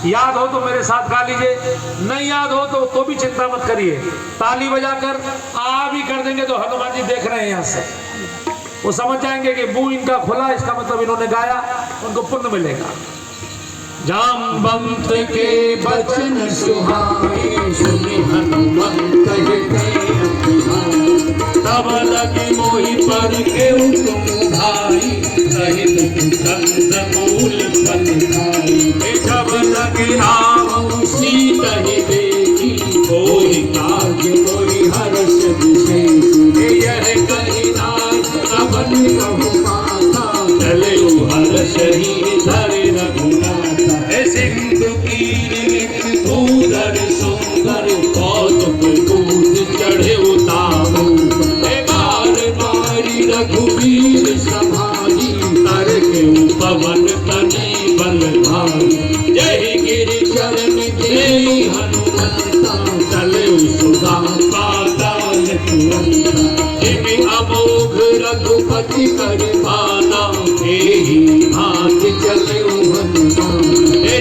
याद हो तो मेरे साथ गा लीजिए, नहीं याद हो तो भी चिंता मत करिए, ताली बजाकर आ भी कर देंगे तो हनुमान जी देख रहे हैं यहाँ से, वो समझ जाएंगे कि मुंह इनका खुला, इसका मतलब इन्होंने गाया, उनको पुण्य मिलेगा। जामवंत के वचन सुहाए, सुनि हनुमंत तब लगे मोहि पर के तुम भाई, सहित कंद मूल फल खाई। जब लगे राम सीता ही देखी, कोई काज कोई हर्ष विशेष। यह कही नाय अवन कहु माता, चले हर्ष ही धरे रघुनाथा। सिंधु तीर उदर सुंदर, कौतुक दूत चढ़े उतारू। बार बारी रघुवीर समारी, तर के पवन तने बल भारी। जय गिरि चरण देई हनुमंता, चले सुधा पाताल तुरंता। जिमि अमोघ रघुपति परिपाला, एहि हाथ चले हनुमान।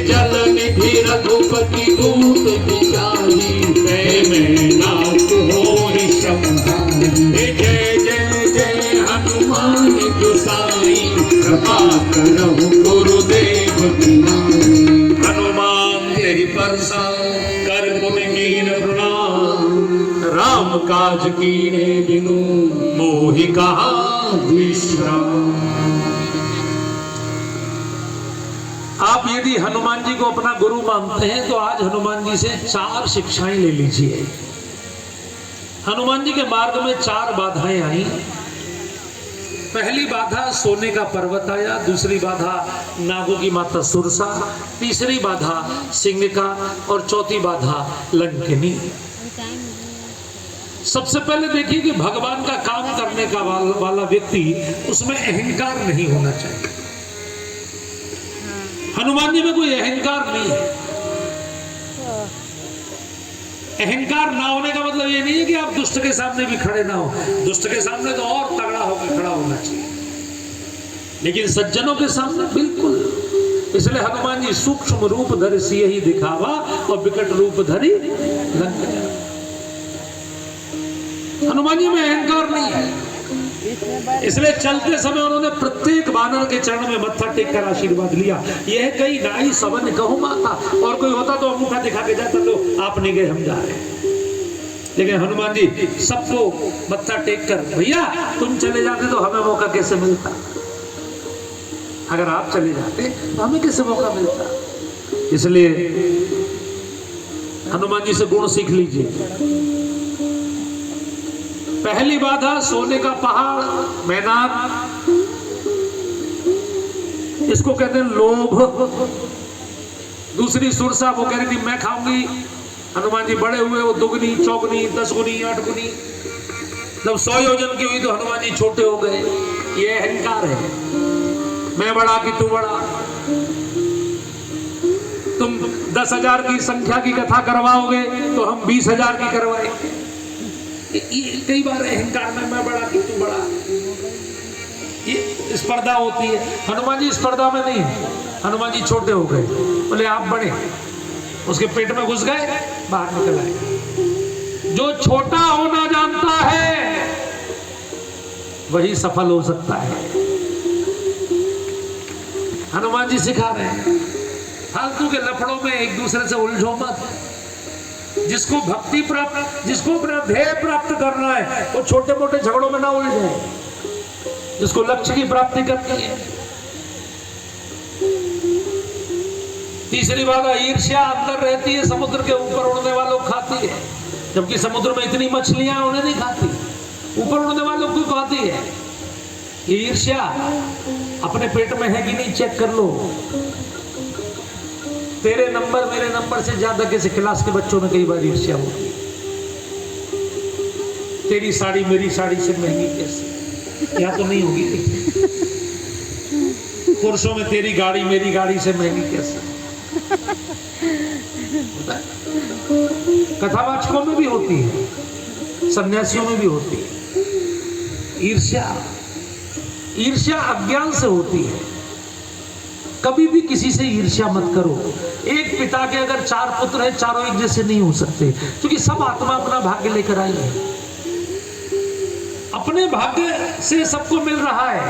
जल निधि रघुपति दूत विचारी, प्रेम नाथ होई संहारी। जय जय जय हनुमान गोसाई, कृपा करहु गुरुदेव बिनाई। हनुमान तेहि परसा, कर पुनि कीन प्रणाम। राम काज कीने बिनु, मोहि कहा विश्राम। आप यदि हनुमान जी को अपना गुरु मानते हैं तो आज हनुमान जी से 4 शिक्षाएं ले लीजिए। हनुमान जी के मार्ग में 4 बाधाएं आई। पहली बाधा सोने का पर्वत आया, दूसरी बाधा नागों की माता सुरसा, तीसरी बाधा सिंह का और चौथी बाधा लंकिनी। सबसे पहले देखिए कि भगवान का काम करने का वाला व्यक्ति, उसमें अहंकार नहीं होना चाहिए। हनुमान जी में कोई अहंकार नहीं है। अहंकार ना होने का मतलब ये नहीं है कि आप दुष्ट के सामने भी खड़े ना हो, दुष्ट के सामने तो और तगड़ा होकर खड़ा होना चाहिए, लेकिन सज्जनों के सामने बिल्कुल। इसलिए हनुमान जी सूक्ष्म रूप धरि सियहि दिखावा, और विकट रूप धरि लंक जरा। हनुमान जी में अहंकार नहीं है, इसलिए चलते समय उन्होंने प्रत्येक वानर के चरण में मत्था टेक कर आशीर्वाद लिया। यह कई नाई सवन कहूं माता, और कोई होता तो अंगूठा दिखा के जाता, लो आप नहीं गए हम जा रहे हैं। लेकिन हनुमान जी सबको मत्था टेक कर, भैया तुम चले जाते तो हमें मौका कैसे मिलता, अगर आप चले जाते तो हमें कैसे मौका मिलता। इसलिए हनुमान जी से गुण सीख लीजिए। पहली बाधा सोने का पहाड़ मैदान, इसको कहते हैं लोभ। दूसरी सुरसा, वो कह रही थी मैं खाऊंगी। हनुमान जी बड़े हुए, वो दुगनी चौगुनी 10 गुनी 8 गुनी, जब 100 योजन की हुई तो हनुमान जी छोटे हो गए। ये अहंकार है, मैं बड़ा कि तू बड़ा। तुम 10,000 की संख्या की कथा करवाओगे तो हम 20,000 की करवाएंगे। कई बार अहंकार में मैं बड़ा कि तू बड़ा, ये स्पर्धा होती है। हनुमान जी स्पर्धा में नहीं, हनुमान जी छोटे हो गए, बोले आप बड़े, उसके पेट में घुस गए, बाहर निकल आए। जो छोटा होना जानता है वही सफल हो सकता है। हनुमान जी सिखा रहे हैं, फालतू के लफड़ों में एक दूसरे से उलझो मत। जिसको भक्ति प्राप्त, जिसको अपना ध्येय प्राप्त करना है, वो छोटे मोटे झगड़ों में ना उलझे। जिसको लक्ष्य की प्राप्ति करनी है। तीसरी बात, ईर्ष्या अंदर रहती है, समुद्र के ऊपर उड़ने वालों को खाती है, जबकि समुद्र में इतनी मछलियां उन्हें नहीं खाती, ऊपर उड़ने वालों को खाती है। ईर्ष्या अपने पेट में है कि नहीं चेक कर लो। तेरे नंबर मेरे नंबर से ज्यादा किसी क्लास के बच्चों में कई बार ईर्ष्या होती है। तेरी साड़ी मेरी साड़ी से महंगी कैसे, या तो नहीं होगी। पुरुषों में तेरी गाड़ी मेरी गाड़ी से महंगी कैसे, कथावाचकों में भी होती है, सन्यासियों में भी होती है। ईर्ष्या, ईर्ष्या अज्ञान से होती है। कभी भी किसी से ईर्ष्या मत करो। एक एक पिता के अगर 4 पुत्र हैं, चारों एक जैसे नहीं हो सकते, क्योंकि सब आत्मा अपना भाग्य लेकर आई है। अपने भाग्य से सबको मिल रहा है,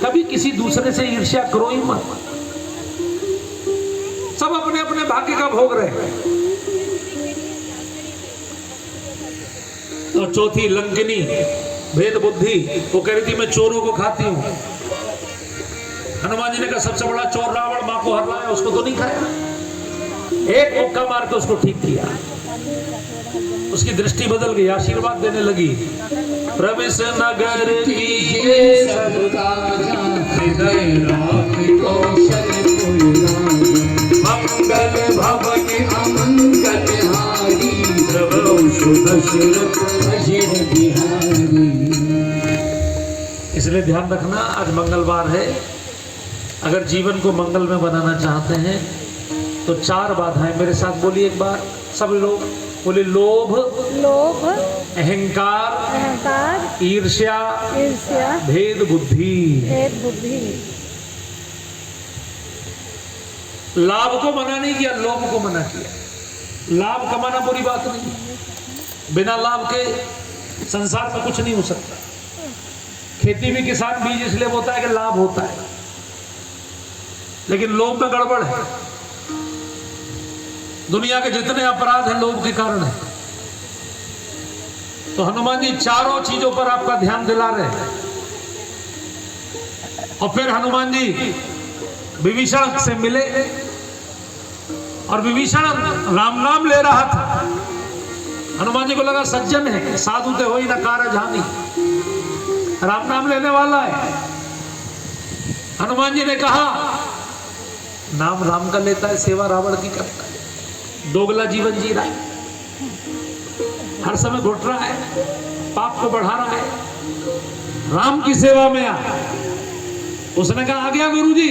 कभी किसी दूसरे से ईर्ष्या करो ही मत। सब अपने अपने भाग्य का भोग रहे हैं। और चौथी लंकिनी भेद बुद्धि, वो कह रही थी मैं चोरों को खाती हूं। हनुमान जी ने कहा सबसे बड़ा चोर रावण मां को हर लाया, उसको तो नहीं खाया। एक मुक्का मार के उसको ठीक किया, उसकी दृष्टि बदल गई, आशीर्वाद देने लगी। प्रवेश नगर कीजिए सबका हृदय राखितो मंगल भवन अमंगल हारी प्रभु सुदशरथ अजिर बिहारी। इसलिए ध्यान रखना, आज मंगलवार है। अगर जीवन को मंगल में बनाना चाहते हैं तो 4 बाधाएं मेरे साथ बोलिए एक बार सब लोग। बोले लोभ, लोभ, अहंकार, अहंकार, ईर्ष्या, ईर्ष्या, भेद बुद्धि। भेद बुद्धि। लाभ को मना नहीं किया, लोभ को मना किया। लाभ कमाना बुरी बात नहीं, बिना लाभ के संसार में कुछ नहीं हो सकता। खेती में किसान बीज इसलिए बोता है कि लाभ होता है, लेकिन लोभ में गड़बड़ है। दुनिया के जितने अपराध हैं लोभ के कारण है। तो हनुमान जी चारों चीजों पर आपका ध्यान दिला रहे हैं। और फिर हनुमान जी विभीषण से मिले, और विभीषण राम नाम ले रहा था। हनुमान जी को लगा सज्जन है, साधु ते हो ही ना कारज हानि, राम नाम लेने वाला है। हनुमान जी ने कहा नाम राम का लेता है, सेवा रावण की करता है, दोगला जीवन जी रहा है, हर समय घुट रहा है, पाप को बढ़ा रहा है, राम की सेवा में आ। उसने कहा आ गया गुरुजी।